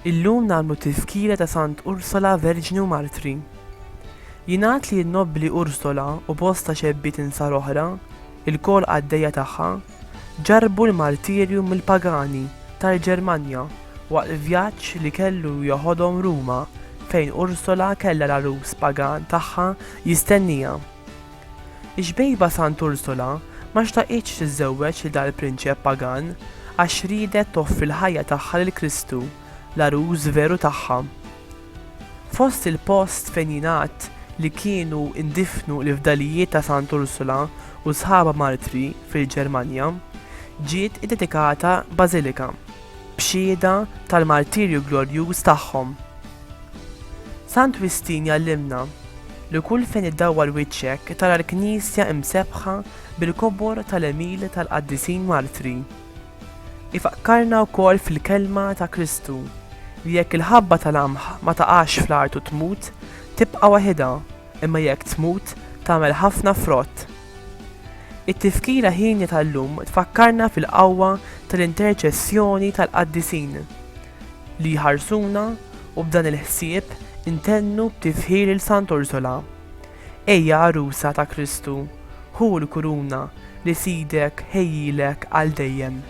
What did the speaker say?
Illum nagħmlu tifkira ta' Sant Ursula Verġni u Martri. Jingħad li n-nobbli Ursula u bosta xebbiet insar oħra, il-kol għaddejja tagħha, ġarbu l-martirju mill-pagani tal-Ġermanja waqt vjaġġ li kellu joħodhom Ruma fejn Ursula kellha l-arus pagan tagħha jistennija. Ix-bejba Sant Ursula ma xtaqitx tiżżewweġ lil dal-prinċep pagan għax ridet toffri l-ħajja tagħha lil Kristu, l-arus veru tagħha. Fost il-post fejn jingħad li kienu indifnu l-fdalijiet ta' Sant Ursula u sħaba Martri fil-Ġermanja, ġiet iddedikata bażilika b'xhieda tal-martirju glorjuż tagħhom. Sant Wistin jgħallimna li kull fejn iddawwar wiċċek tara l-Knisja imsebħa bil-kobor tal-emil tal-qaddisin Martri. Ifakkarna wkoll fil-kelma ta' Kristu li jekk il-ħabba tal-qamħ ma taqax fl-art u tmut, tibqa' waħedha, imma jekk tmut tagħmel ħafna frott. It-tifkira ħinja tal-lum tfakkarna fil-qawwa tal-interċessjoni tal-qaddisin li jħarsuna u b'dan il-ħsieb intennu b'tifħir il-Sant Ursula. Ejja arusa ta' Kristu, hu l-kuruna li sidek ħejjilek għal dejjem.